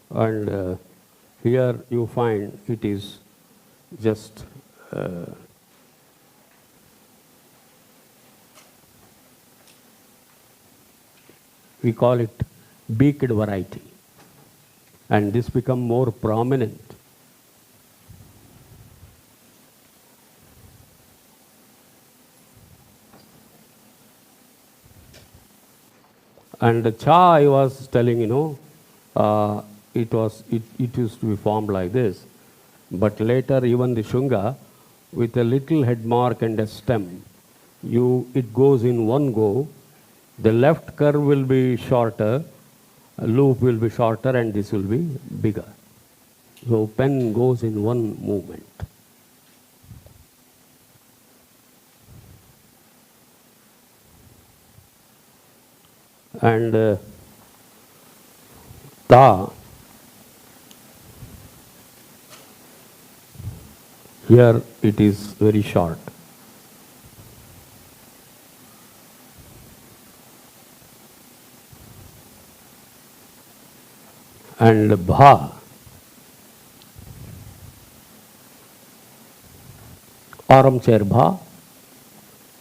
And here you find it is just we call it beaked variety, and this become more prominent. And the cha I was telling, it used to be formed like this, but later even the shunga with a little head mark and a stem, it goes in one go. The left curve will be shorter, loop will be shorter, and this will be bigger. So pen goes in one movement. And ta, here it is very short. And bha, armchair bha,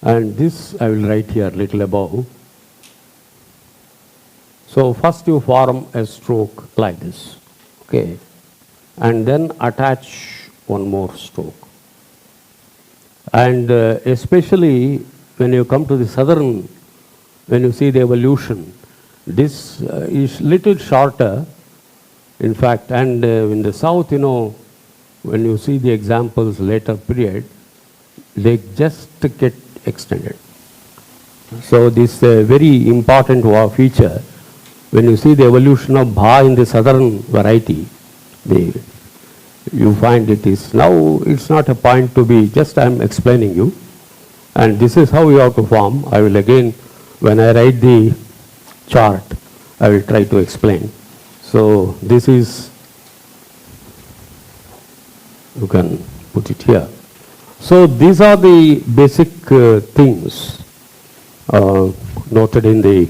and this I will write here little above. So first you form a stroke like this, okay, and then attach one more stroke. And especially when you come to the southern, when you see the evolution, this is little shorter, in fact, and in the south, when you see the examples later period, they just get extended. So this very important feature. When you see the evolution of bha in the southern variety, you find it is now, it's not a point to be, just I am explaining you. And this is how you have to form. I will again, when I write the chart, I will try to explain. So this is, you can put it here. So these are the basic things noted in the.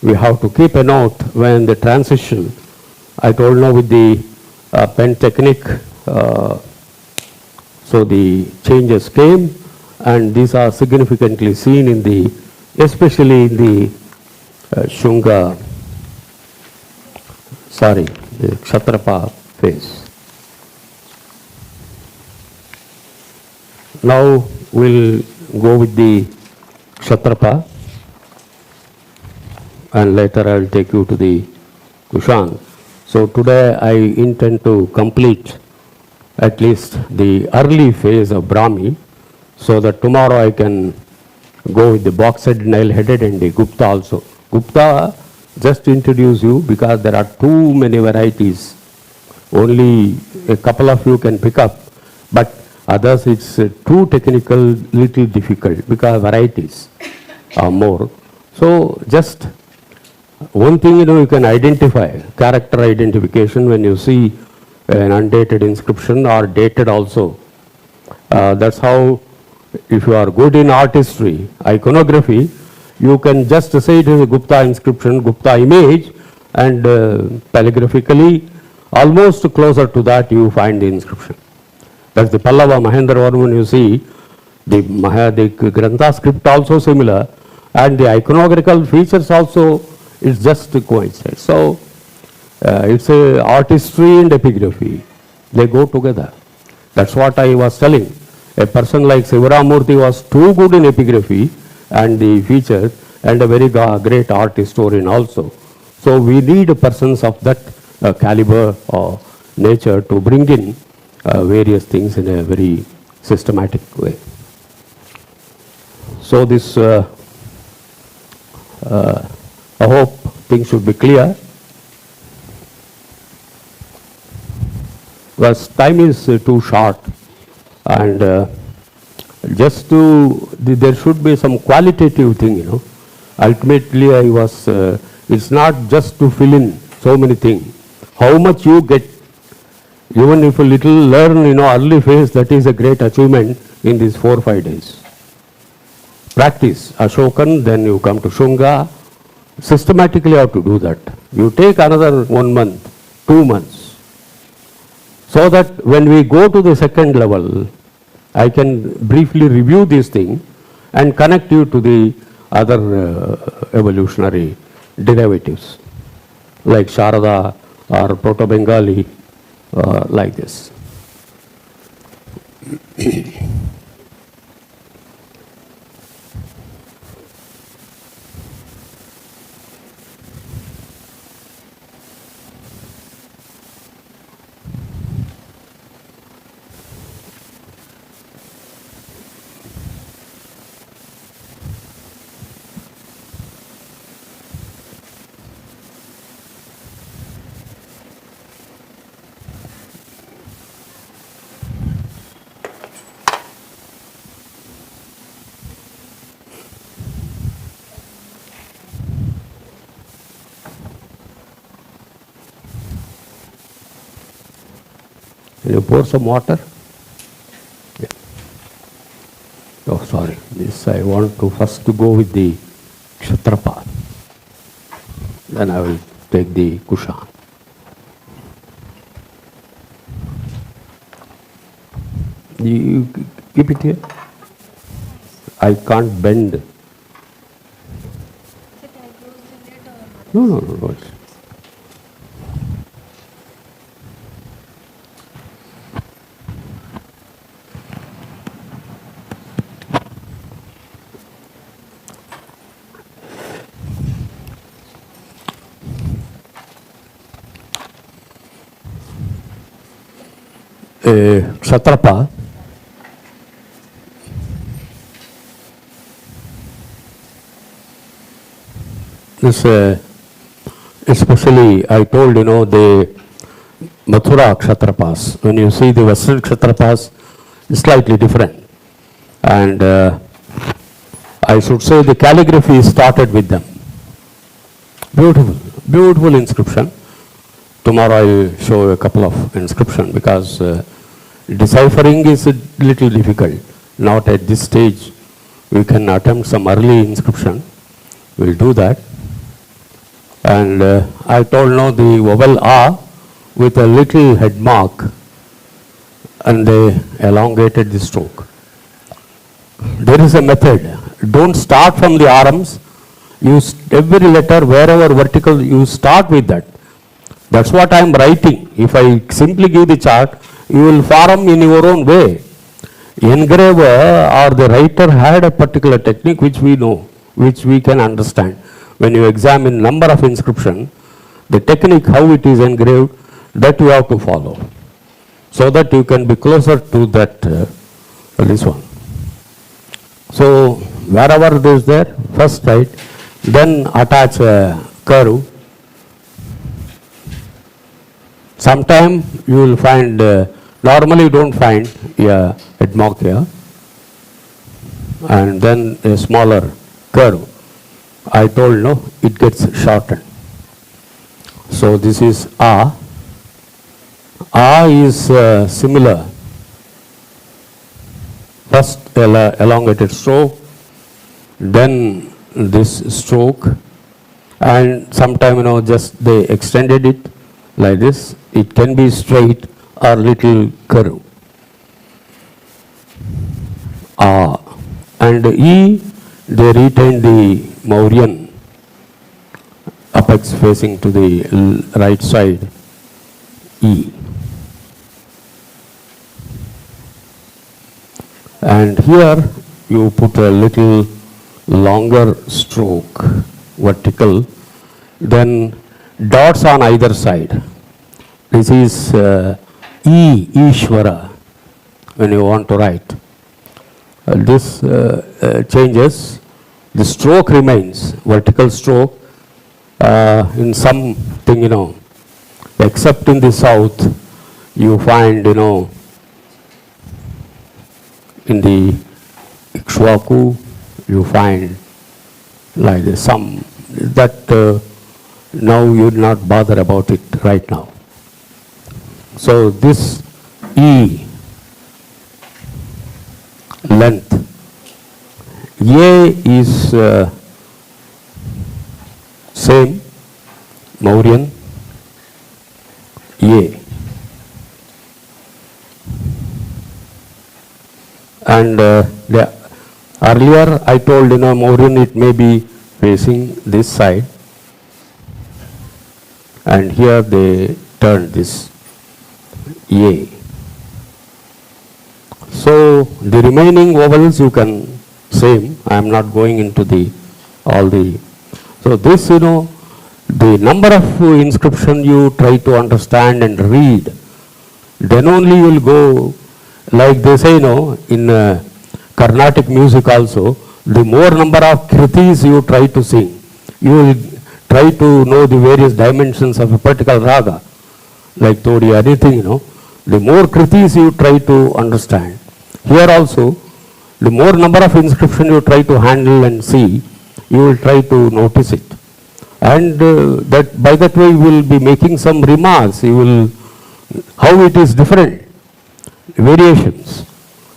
We have to keep a note when the transition, I told now with the pen technique, so the changes came, and these are significantly seen in the, especially in the shunga, the kshatrapa phase. Now we'll go with the kshatrapa. And later I will take you to the Kushan. So today I intend to complete at least the early phase of Brahmi, so that tomorrow I can go with the box-headed, nail-headed, and the Gupta also. Gupta, just to introduce you, because there are too many varieties. Only a couple of you can pick up, but others it's too technical, little difficult, because varieties are more. So just one thing, you can identify, character identification, when you see an undated inscription or dated also. That's how, if you are good in art history, iconography, you can just say it is a Gupta inscription, Gupta image, and calligraphically, almost closer to that you find the inscription. That's the Pallava, Mahendra Varman, you see, the Grantha script also similar, and the iconographical features also, it's just coincide. So it's a art history and epigraphy. They go together. That's what I was telling. A person like Sivaramurthy was too good in epigraphy and the features, and a very great art historian also. So we need persons of that caliber or nature to bring in various things in a very systematic way. So this I hope things should be clear. Because time is too short, and just to, there should be some qualitative thing, Ultimately I was, it's not just to fill in so many things. How much you get, even if a little learn, early phase, that is a great achievement in these 4 or 5 days. Practice Ashokan, then you come to Shunga. Systematically you have to do that. You take another 1 month, 2 months. So that when we go to the second level, I can briefly review this thing and connect you to the other evolutionary derivatives like Sharada or Proto-Bengali, like this. You pour some water? Yeah. Oh, sorry. This I want to first to go with the Kshatrapa. Then I will take the Kushan. You keep it here. I can't bend. No. Kshatrapa this especially I told the Mathura Kshatrapas. When you see the Western Kshatrapas, it's slightly different, and I should say the calligraphy started with them. Beautiful inscription. Tomorrow I will show a couple of inscription because deciphering is a little difficult. Not at this stage. We can attempt some early inscription. We'll do that. And I told the vowel A with a little head mark, and they elongated the stroke. There is a method. Don't start from the arms. Use every letter wherever vertical, you start with that. That's what I am writing. If I simply give the chart, you will form in your own way. Engraver or the writer had a particular technique which we know, which we can understand. When you examine number of inscription, the technique how it is engraved, that you have to follow, so that you can be closer to that this one. So wherever it is there, first write, then attach a curve. Sometime you will find, normally you don't find a head mark here, and then a smaller curve. I told it gets shortened. So this is A. A is similar. First elongated stroke, then this stroke, and sometime just they extended it like this. It can be straight or little curve. A and E, they retain the Mauryan apex facing to the right side, E. And here you put a little longer stroke, vertical, then dots on either side. This is E, Ishvara, when you want to write. This changes, the stroke remains, vertical stroke, in something, except in the south, you find, in the Ikshwaku, you find like this, some, that now you will not bother about it right now. So this E, length, A is same, Mauryan, And earlier I told, Maureen, it may be facing this side. And here they turn this A. So the remaining vowels you can same. I am not going into all the. So this, the number of inscription you try to understand and read, then only you will go, like they say, in Carnatic music also, the more number of kritis you try to sing, you will try to know the various dimensions of a particular raga, like Todi, anything, the more kritis you try to understand. Here also, the more number of inscription you try to handle and see, you will try to notice it. And that by that way you will be making some remarks, you will, how it is different, variations.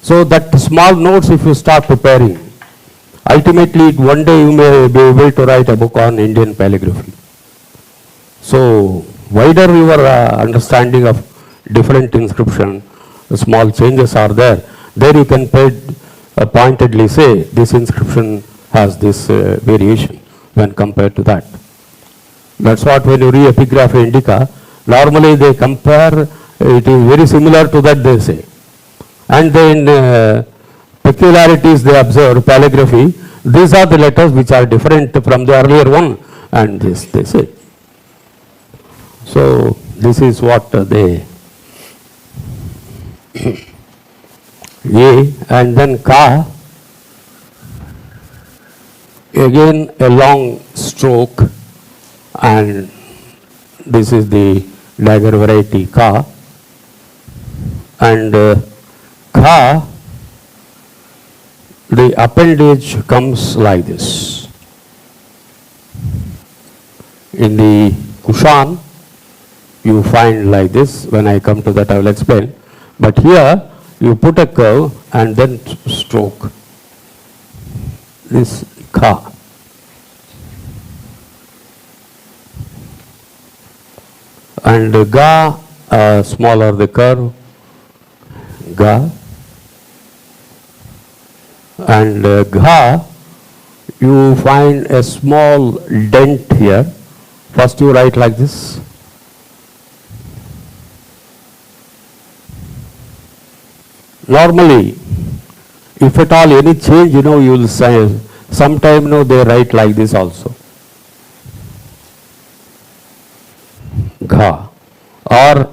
So that small notes if you start preparing, ultimately one day you may be able to write a book on Indian calligraphy. So wider your understanding of different inscription, small changes are there. There you can pointedly say this inscription has this variation when compared to that. That's what when you read Epigraphy Indica, normally they compare, it is very similar to that they say. And then peculiarities they observe, calligraphy, these are the letters which are different from the earlier one, and this they say. So this is what they A, and then Ka, again a long stroke, and this is the dagger variety Ka, and Ka, the appendage comes like this. In the Kushan, you find like this. When I come to that, I will explain. But here, you put a curve and then stroke. This Ka. And Ga, smaller the curve, Ga. And Gha, you find a small dent here. First you write like this. Normally, if at all any change, you will say, sometime, they write like this also. Gha. Or,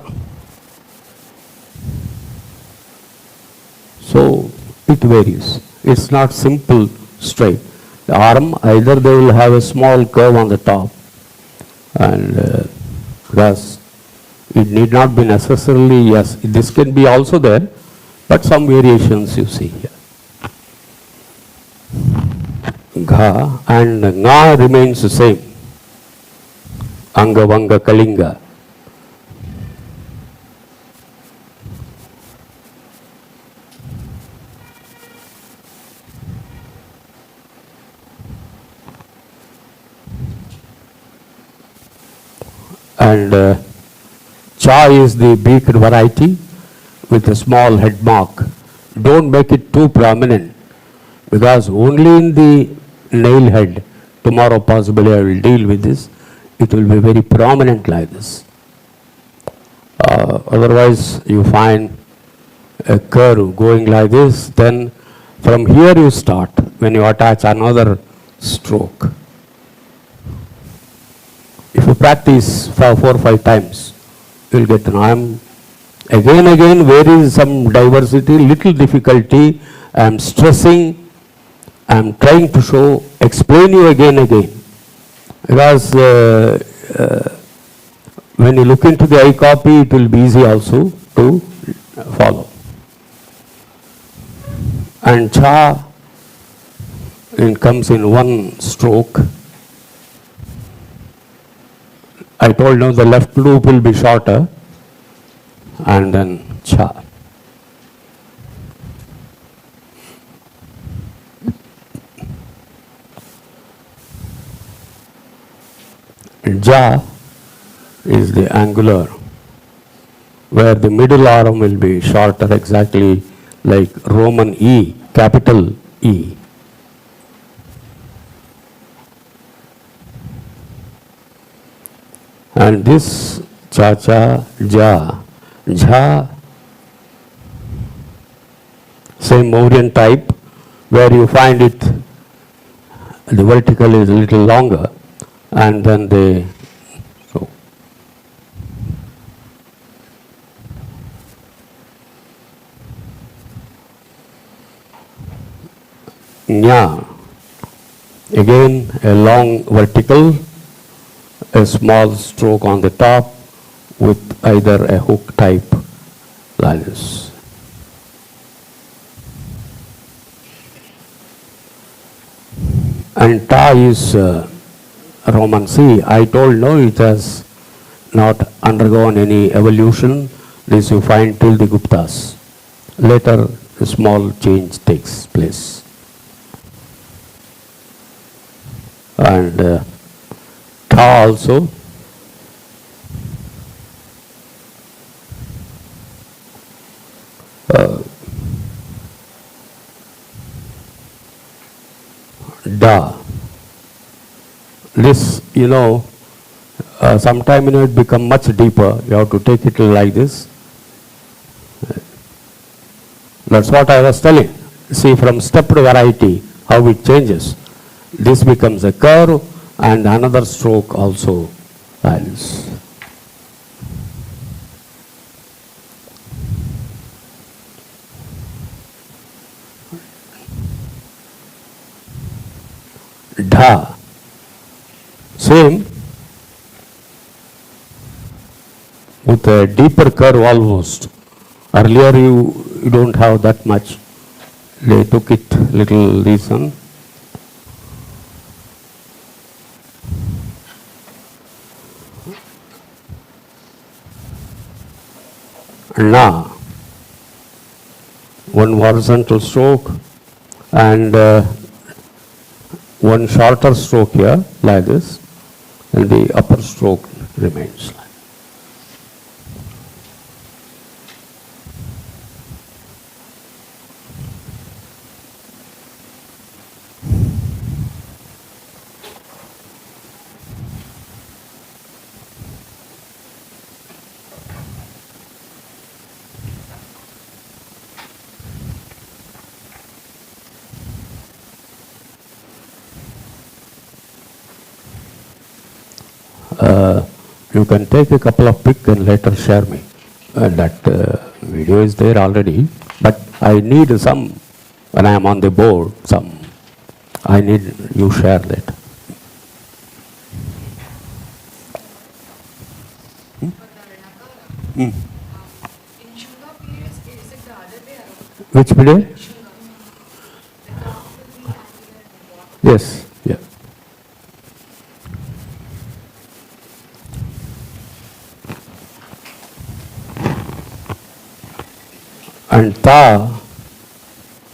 so it varies. It's not simple straight. The arm, either they will have a small curve on the top, and thus it need not be necessarily, yes, this can be also there, but some variations you see here. Gha, and Nga remains the same. Anga, Vanga, Kalinga. And Cha is the beaked variety with a small head mark. Don't make it too prominent, because only in the nail head, tomorrow possibly I will deal with this, it will be very prominent like this. Otherwise you find a curve going like this, then from here you start when you attach another stroke. If you practice 4 or 5 times, you will get to know. Again, there is some diversity, little difficulty. I am stressing, I am trying to show, explain you again. Because when you look into the eye copy, it will be easy also to follow. And Cha, it comes in one stroke. I told you the left loop will be shorter, and then Cha. Ja is the angular, where the middle arm will be shorter, exactly like Roman E, capital E. And this cha cha, ja, jha, same Mauryan type, where you find it, the vertical is a little longer, and then they, so. Nya, again a long vertical, a small stroke on the top with either a hook type lines. And ta is Roman C. I told no, it has not undergone any evolution. This you find till the Guptas. Later, a small change takes place. And ta also. Da. This, sometime it become much deeper. You have to take it like this. That's what I was telling. See, from stepped variety, how it changes. This becomes a curve and another stroke also varies. Dha, same, with a deeper curve almost. Earlier you don't have that much. They took it little reason. Na, one horizontal stroke and one shorter stroke here like this, and the upper stroke remains like. You can take a couple of pics and later share me. That video is there already, but I need some, when I am on the board, some, I need you share that. In Shunga period, is it the other way around? Which period? Yes, yeah. And ta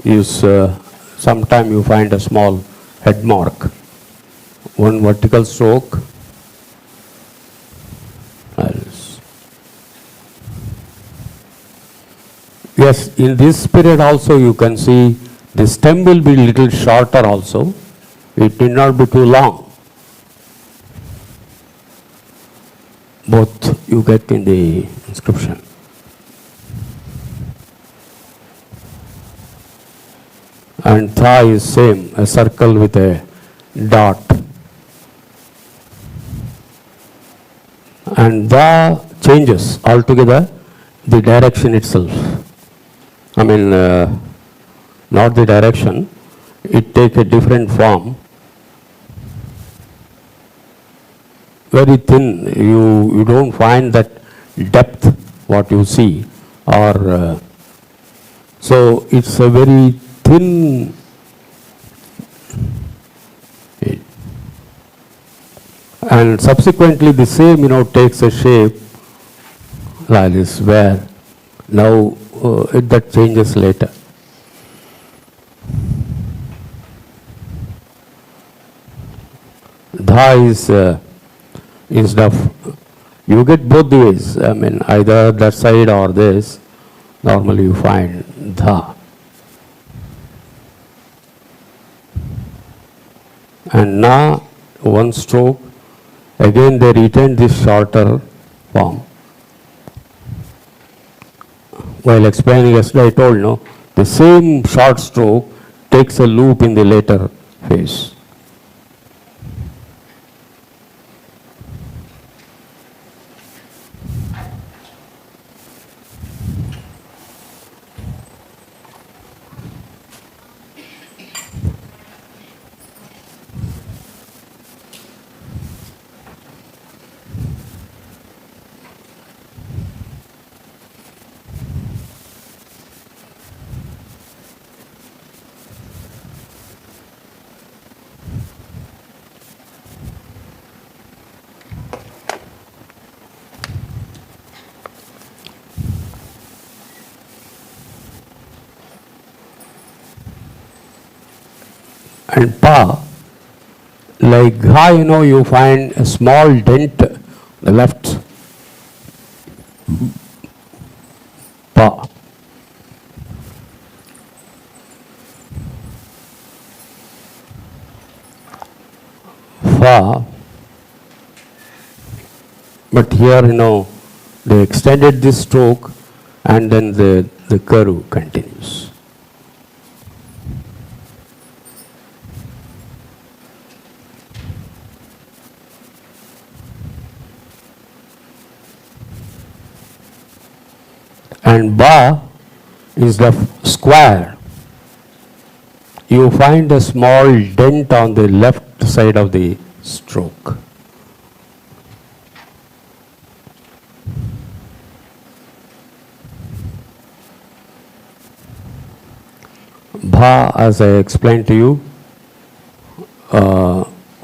is sometime you find a small head mark, one vertical stroke. Yes, in this period also you can see the stem will be little shorter also. It need not be too long. Both you get in the inscription. And tha is same, a circle with a dot. And da changes altogether the direction itself. I mean, not the direction, it takes a different form. Very thin, you don't find that depth what you see, or so it's a very thin. And subsequently the same takes a shape like this, where now that changes later. Dha is instead of, you get both the ways, I mean either that side or this, normally you find dha. and na, one stroke. Again they retain this shorter form. While explaining yesterday, I told the same short stroke takes a loop in the later phase. And pa, like ga, you find a small dent, the left pa. Fa, but here, they extended this stroke and then the curve continues. And ba is the square. You find a small dent on the left side of the stroke. Bha, as I explained to you,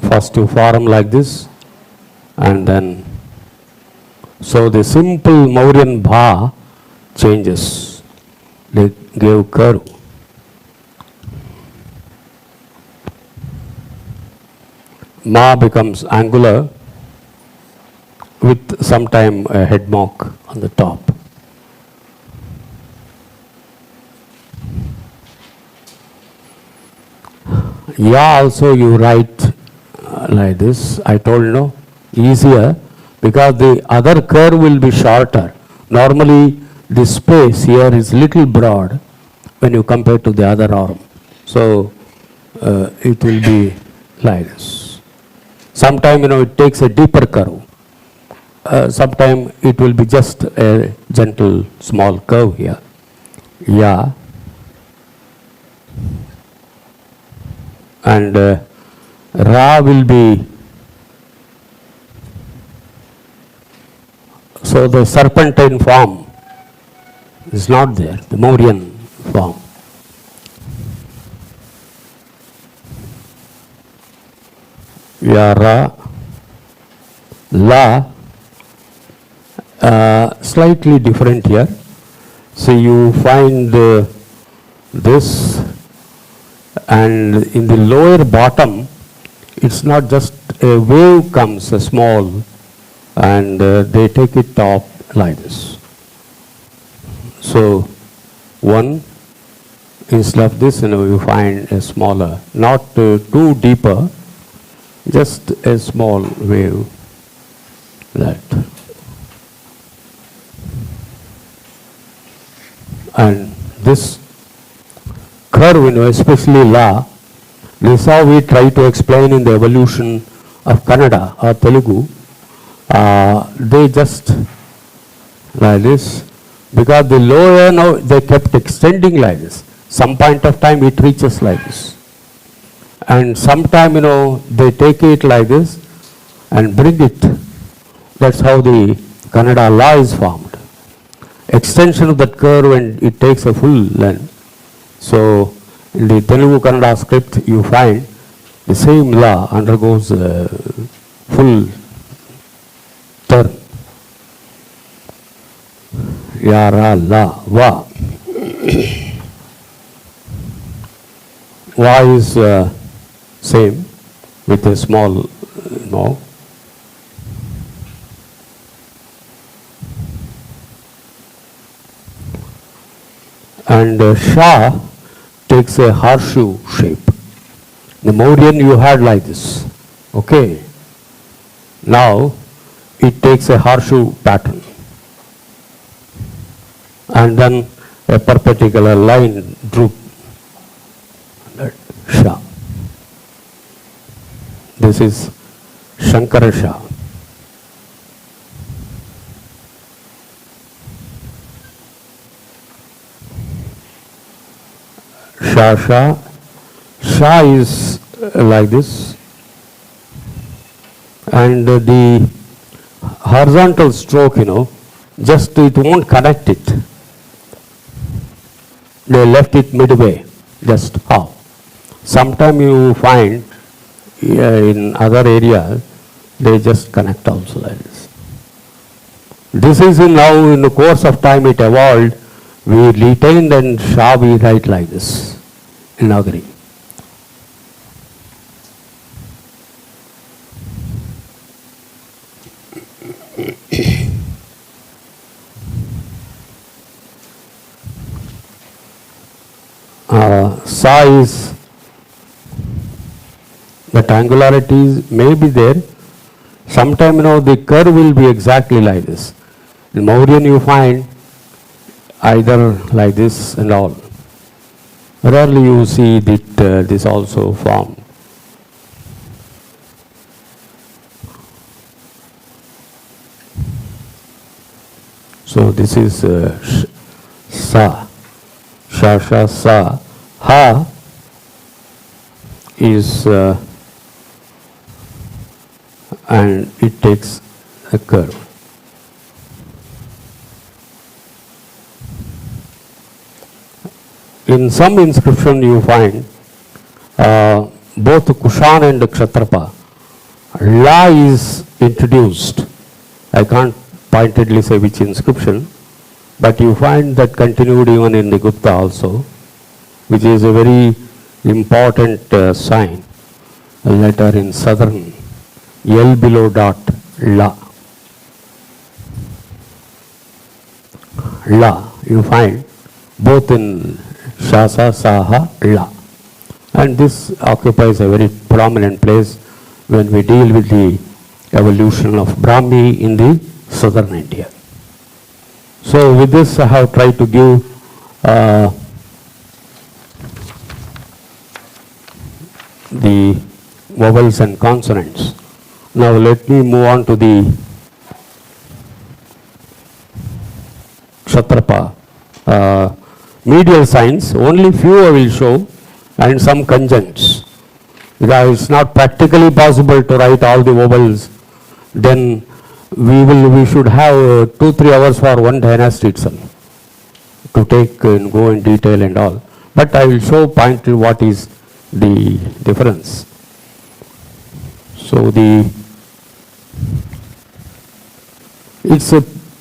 first you form like this, and then so the simple Mauryan Bha changes. They gave curve. Ma becomes angular with sometime a head mark on the top. Ya also you write like this. I told easier because the other curve will be shorter. Normally this space here is little broad when you compare to the other arm. So it will be like this. Sometime it takes a deeper curve. Sometime it will be just a gentle small curve here. Ya. And Ra will be, so the serpentine form is not there, the Mauryan form. Ya, Ra, La, slightly different here. So you find this, and in the lower bottom, it's not just a wave comes, a small, and they take it top like this. So one, instead of this, you find a smaller, not too deeper, just a small wave, that. And this curve, especially La, this is how we try to explain in the evolution of Kannada or Telugu. They just like this, because the lower now they kept extending like this. Some point of time it reaches like this. And sometime, they take it like this and bring it. That's how the Kannada La is formed. Extension of that curve, and it takes a full length. So in the Telugu Kannada script, you find the same La undergoes full turn. Ya, Ra, La, Va. Va is same with a small no. And Sha takes a horseshoe shape. The Mauryan you had like this. Okay. Now it takes a horseshoe pattern. And then a perpendicular line droop. Sha. This is Shankara Sha. Sha Sha. Sha is like this. And the horizontal stroke, just it won't connect it. They left it midway, just how. Sometimes you find in other areas, they just connect also like this. This is now in the course of time it evolved, we retained and Sha we write like this in Nagari. Sa is, the triangularities may be there. Sometime the curve will be exactly like this. In Mauryan you find either like this and all. Rarely you see that this also formed. So this is Sa. Sha, Sha, Sa. Ha is, and it takes a curve. In some inscription you find both Kushan and Kshatrapa. La is introduced. I can't pointedly say which inscription, but you find that continued even in the Gupta also, which is a very important sign, a letter in southern, L below dot, La. La, you find both in Shasa, Saha, La. And this occupies a very prominent place when we deal with the evolution of Brahmi in the southern India. So with this I have tried to give the vowels and consonants. Now let me move on to the Kshatrapa. Medial signs, only few I will show, and some conjuncts. Because it's not practically possible to write all the vowels, then we should have 2-3 hours for one dynasty itself to take and go in detail and all. But I will show point to what is the difference. So its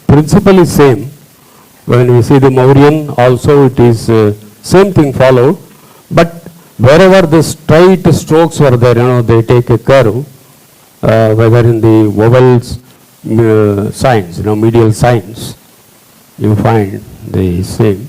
principle is same. When we see the Mauryan also it is same thing followed, but wherever the straight strokes were there, they take a curve, whether in the vowels signs, medial signs, you find the same.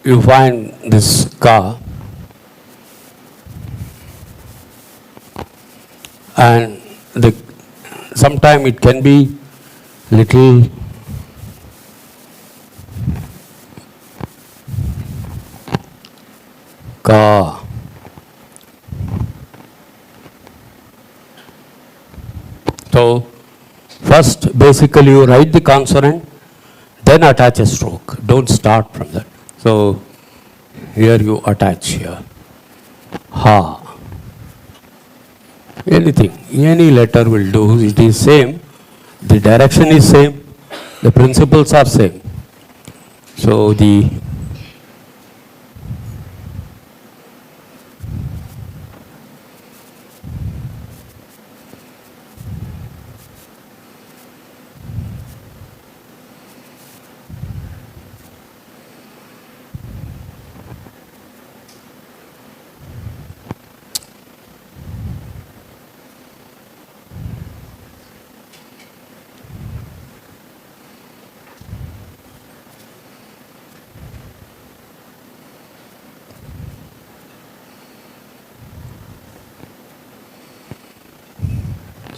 You find this Ka, and sometime it can be little Ka. So first basically you write the consonant, then attach a stroke. Don't start from that. So here you attach here. Ha. Anything, any letter will do. It is same. The direction is same. The principles are same. So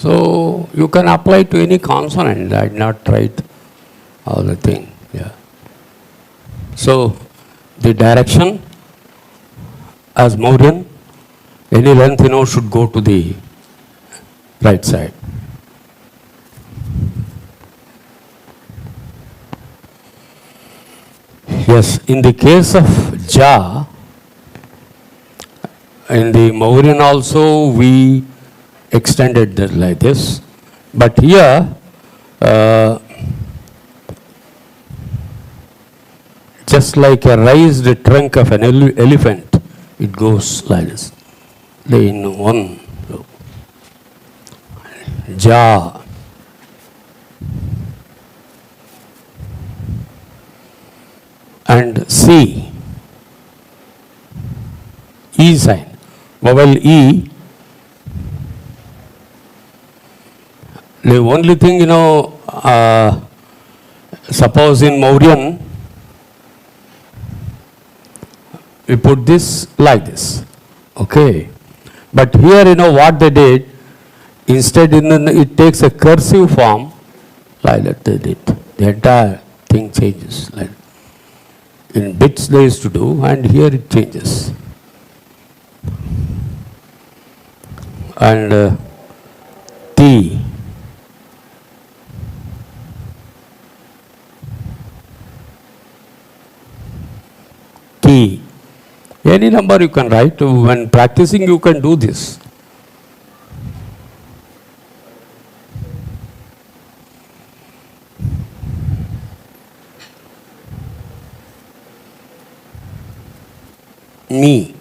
So you can apply to any consonant. I did not write all the thing. Yeah. So the direction as Mauryan, any length should go to the right side. Yes, in the case of Ja, in the Mauryan also we extended that like this, but here just like a raised trunk of an elephant, it goes like this. In one Ja. And C, E sign, vowel E. The only thing, suppose in Mauryan, we put this like this, okay. But here, what they did, instead it takes a cursive form, like that they did. The entire thing changes. Like in bits they used to do, and here it changes. And T, T, any number you can write. When practicing, you can do this. Me.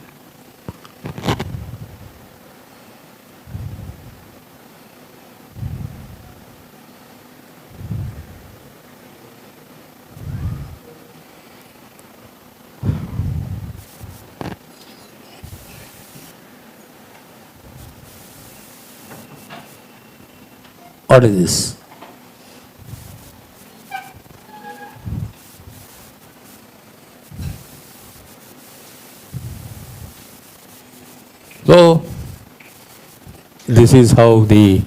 What is this? So, this is how the,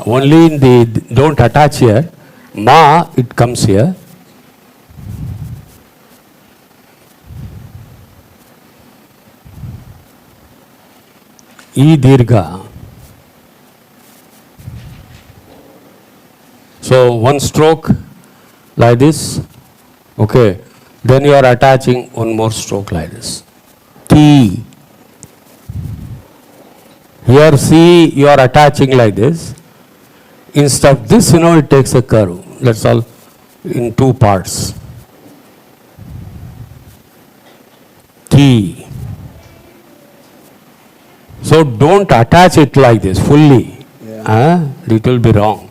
only in the, don't attach here, Ma, it comes here. E dirgha. So, one stroke like this, okay, then you are attaching one more stroke like this. T. Here C, you are attaching like this. Instead of this, it takes a curve. That's all in two parts. T. So don't attach it like this fully. Yeah. It will be wrong.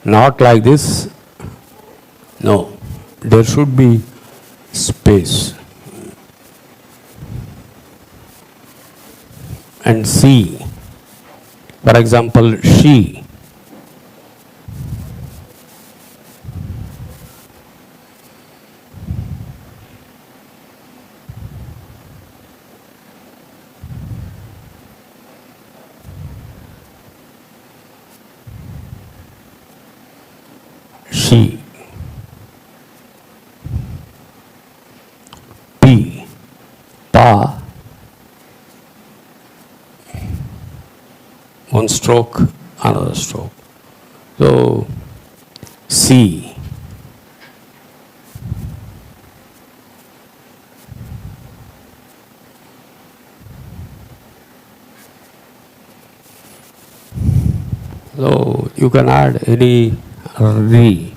Not like this. No. There should be space. And C, for example, she. She. P. Pa. One stroke, another stroke. So, C. So, you can add any re.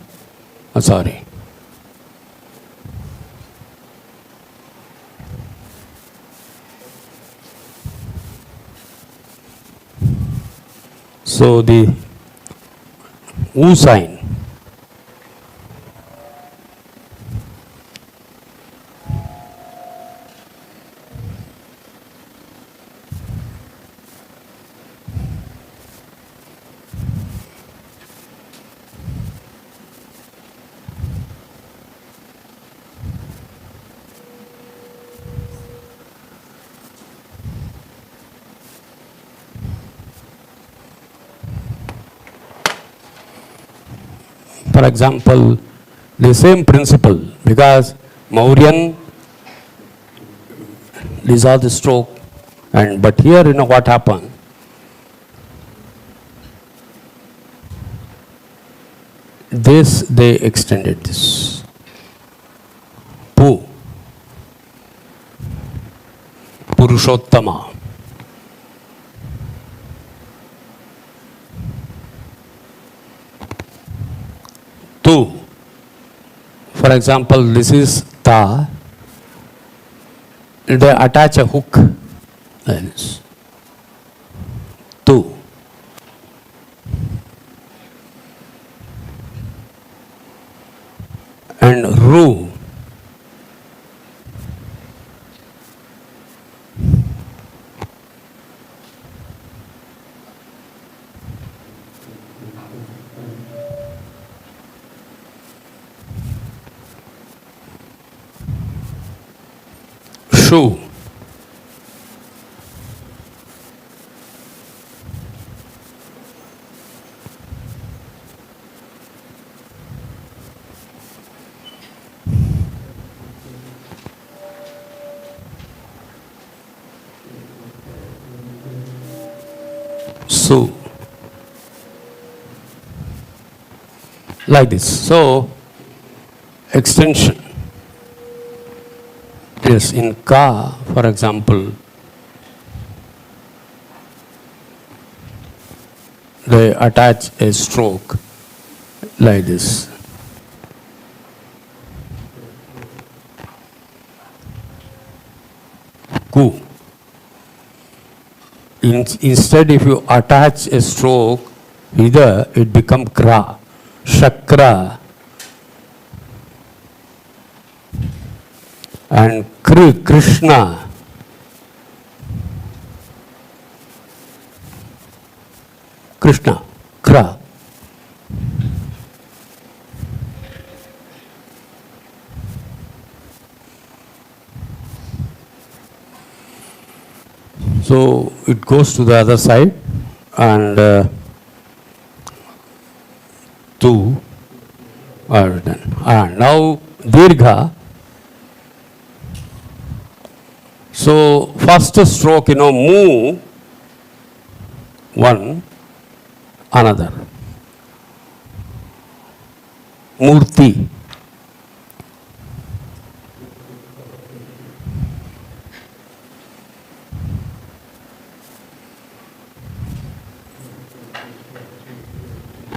Sorry. So the U sign, For example, the same principle, because Mauryan, these are the stroke, and but here what happened? This they extended this. Pu, Purushottama. Tu. For example, this is ta. They attach a hook. Like this. Tu. And ru. Shu. Su. Like this. So, extension. Yes, in ka, for example, they attach a stroke like this. Ku. Instead, if you attach a stroke, either it becomes kra, shakra, and Krishna. Krishna, kra. So it goes to the other side, and two are done. And now dirgha. So first stroke, move one, another. Murti.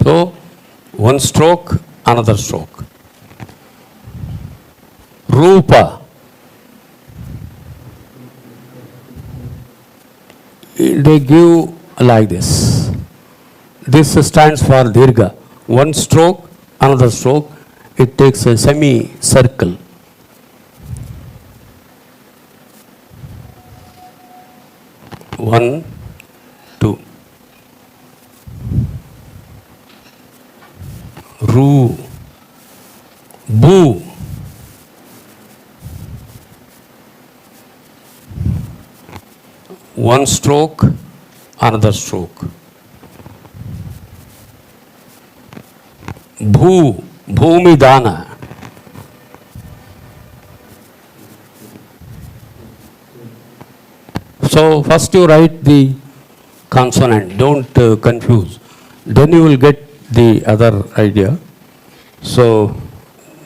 So one stroke, another stroke. Rupa. They give like this. This stands for dirgha. One stroke, another stroke. It takes a semi-circle. One, two. Ru. Bu. One stroke, another stroke. Bhu, Bhumidana. So first you write the consonant, don't confuse. Then you will get the other idea. So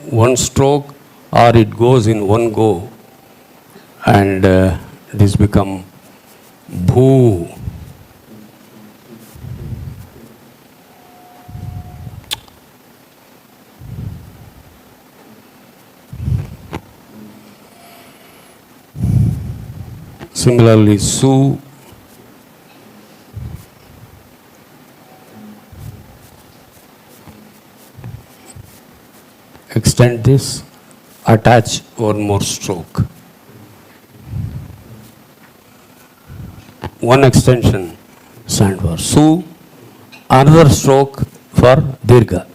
one stroke, or it goes in one go, and this become Bhu. Similarly, Su. Extend this, attach one more stroke. One extension stand for Su, another stroke for Dirgha.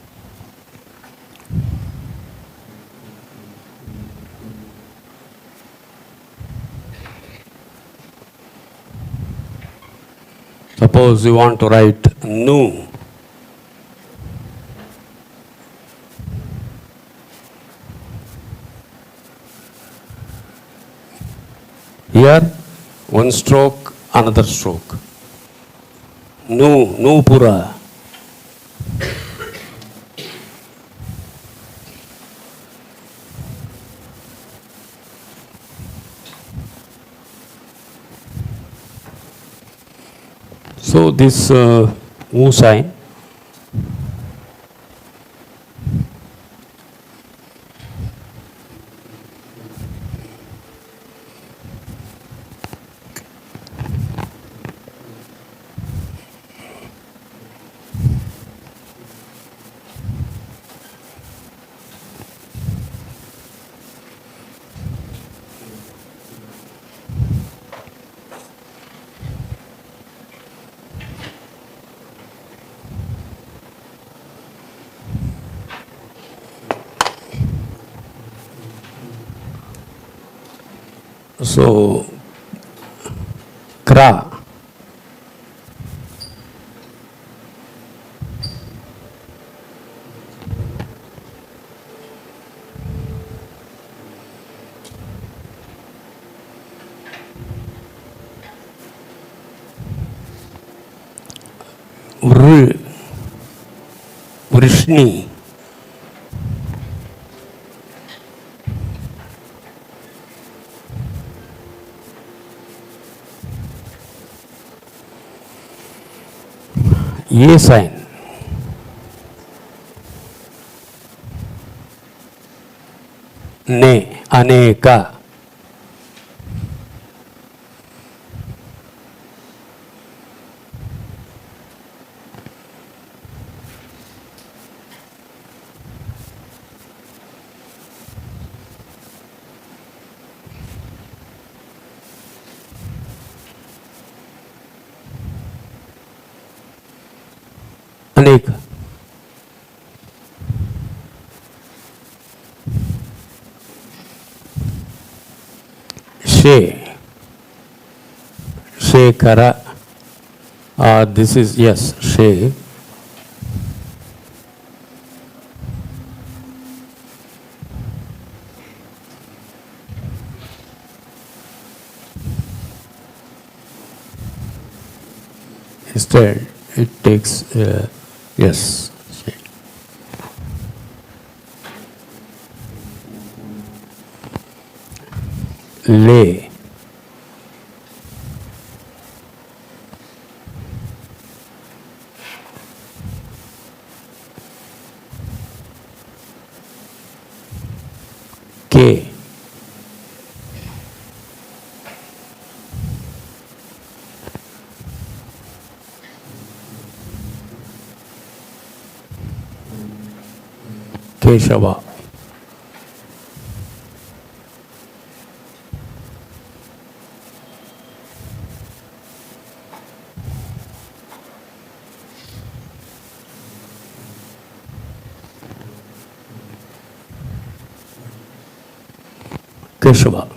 Suppose you want to write Nu. here, one stroke, another stroke. Nu pura. So this mu sign, so kra. Vrishni. ये sign ने अनेका अनेक Shekara. This is, yes, She. Instead, it takes, yes. Le. Ke. Keshava. Keshava.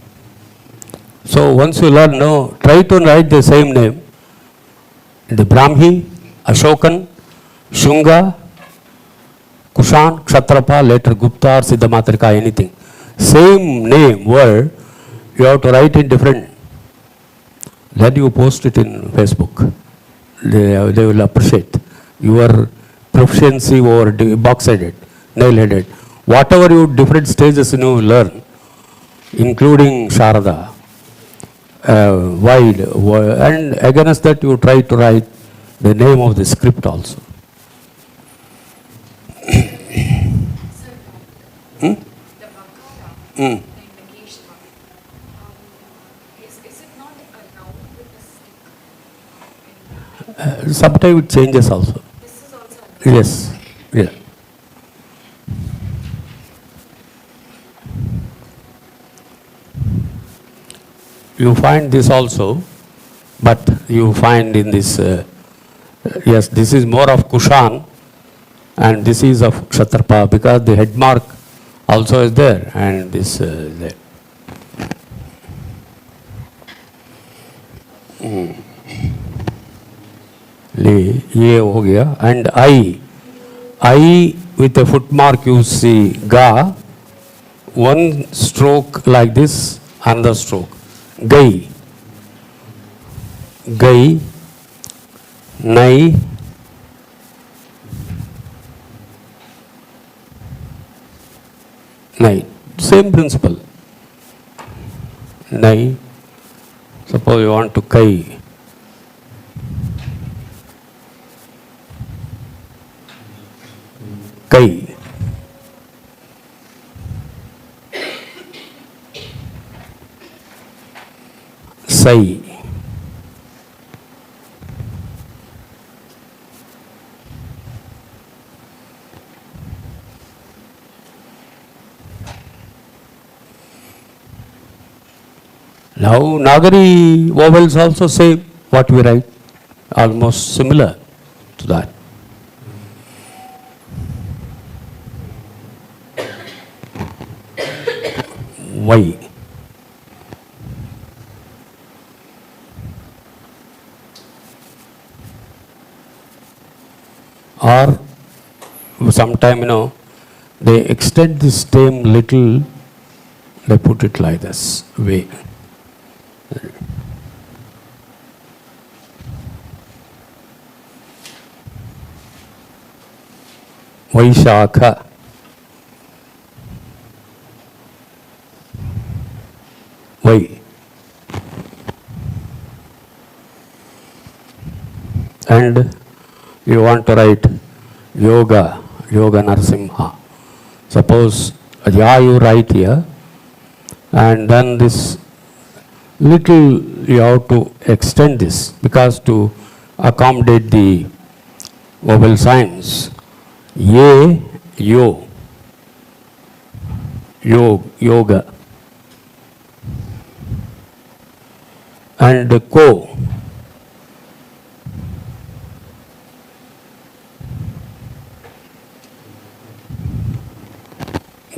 So once you learn, no, try to write the same name. The Brahmi, Ashokan, Shunga, Kushan, Kshatrapa, later Gupta or Siddhamatrika, anything. Same name, word, you have to write in different. Then you post it in Facebook. They will appreciate your proficiency over box-headed, nail-headed. Whatever you different stages you learn, including Sharada, wide, and against that you try to write the name of the script also. The Bakara, the invocation, is it not a noun with a stick? Sometimes it changes also. This is also a noun. Yes. Yeah. You find this also, but you find in this, yes, this is more of Kushan and this is of Kshatrapa because the head mark also is there and this is there. ये हो गया and I with a foot mark you see ga, one stroke like this, another stroke. Gai, gai, nai, nai. Same principle. Nai. Suppose you want to kai. Kai. Sai. Now Nagari vowels also say what we write, almost similar to that. Y. Or sometime, they extend this stem little, they put it like this way. Vaishakha. Vai. And you want to write yoga, yoga Narasimha. Suppose ya you write here, and then this little you have to extend this, because to accommodate the vowel signs. Ye, yo, yoga. And ko.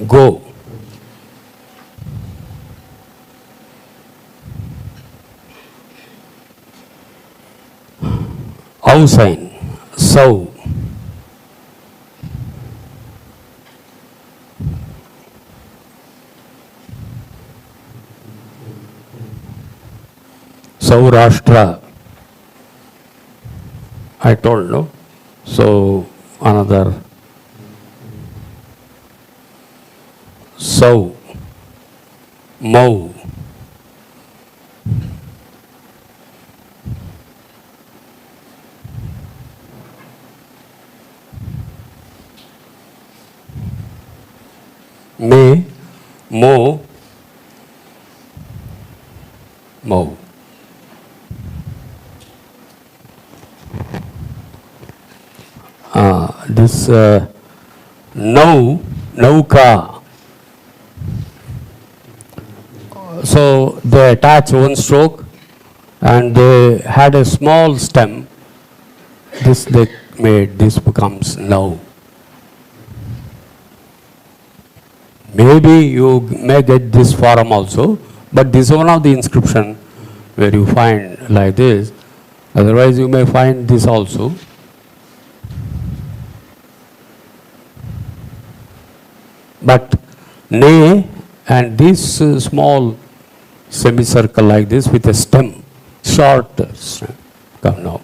Go. Au sign. So. Saurashtra, I told, no? So, another Sau, Mau, Me, Mo, Mau. This Nauka. So they attach one stroke and they had a small stem. This they made, this becomes now. Maybe you may get this form also, but this is one of the inscription where you find like this. Otherwise you may find this also. But ne and this small semicircle like this with a stem, short stem, come now.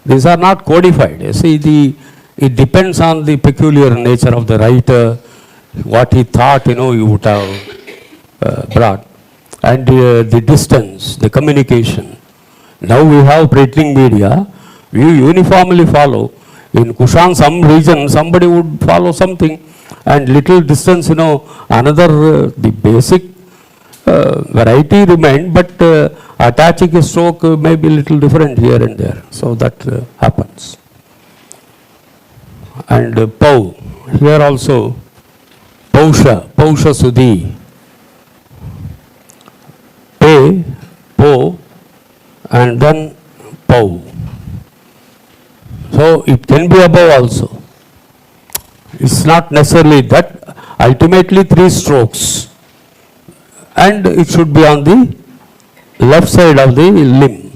These are not codified. You see, it depends on the peculiar nature of the writer, what he thought, he would have brought, and the distance, the communication. Now we have printing media, we uniformly follow. In Kushan, some region, somebody would follow something, and little distance, another, the basic variety remained, but attaching a stroke may be little different here and there. So that happens. And Pau, here also, Pausha Sudhi, Pe, Po, and then Pau. So it can be above also. It's not necessarily that, ultimately 3 strokes, and it should be on the left side of the limb.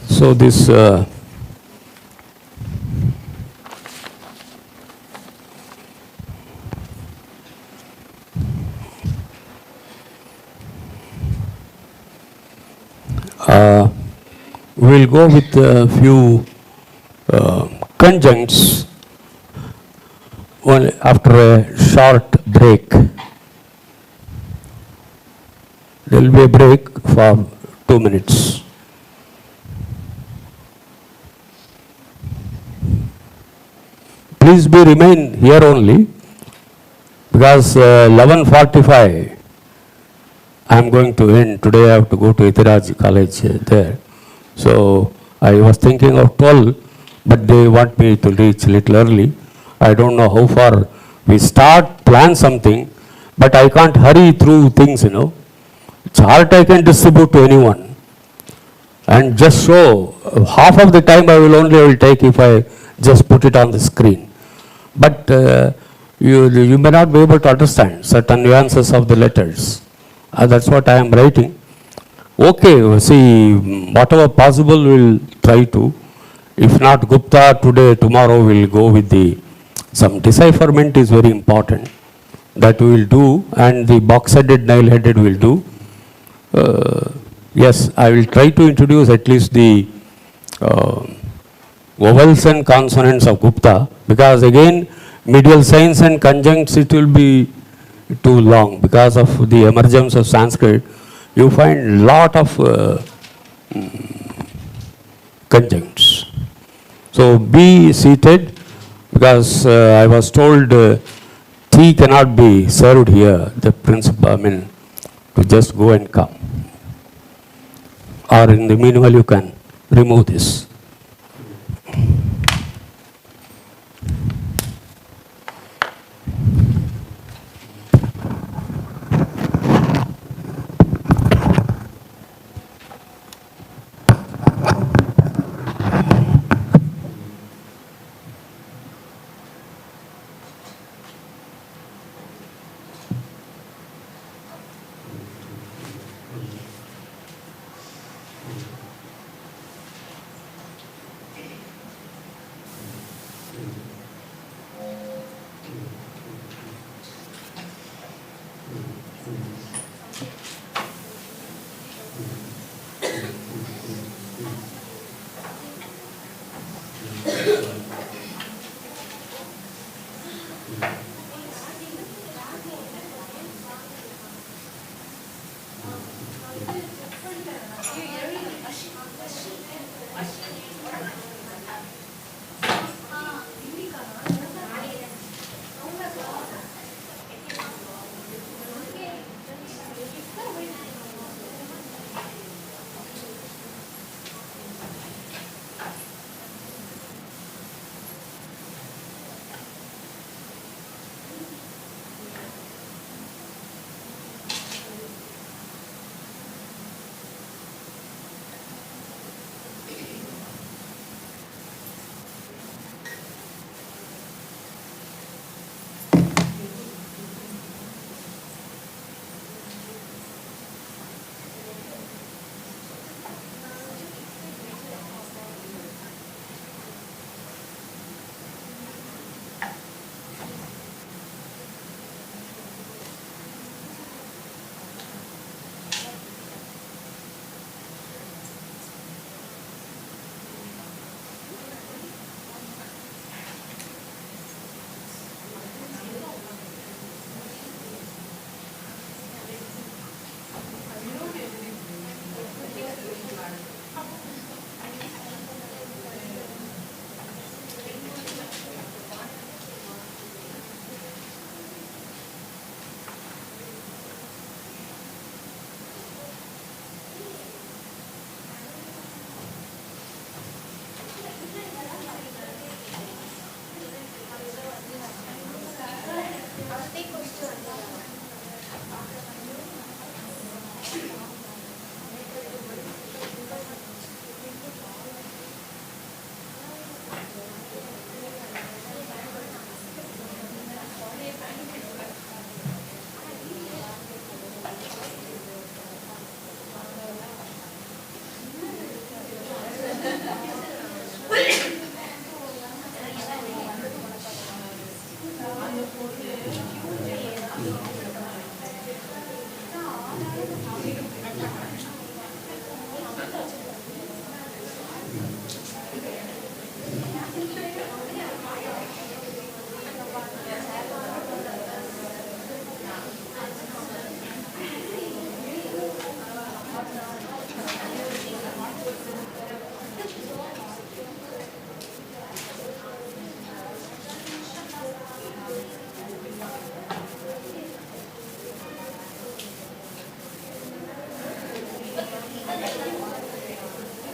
So this go with a few conjuncts after a short break. There will be a break for 2 minutes. Please remain here only, because 11:45 I am going to end. Today I have to go to Ithiraj College there. So I was thinking of 12, but they want me to reach a little early. I don't know how far we plan something, but I can't hurry through things, Chart I can distribute to anyone and just show. Half of the time I will take if I just put it on the screen. But you may not be able to understand certain nuances of the letters. That's what I am writing. Okay, see, whatever possible we'll try to. If not Gupta today, tomorrow we'll go with some decipherment is very important. That we will do, and the box-headed, nail-headed will do. Yes, I will try to introduce at least the vowels and consonants of Gupta, because again, medial signs and conjuncts, it will be too long because of the emergence of Sanskrit. You find lot of conjuncts. So be seated, because I was told tea cannot be served here. The principle, to just go and come. Or in the meanwhile, you can remove this.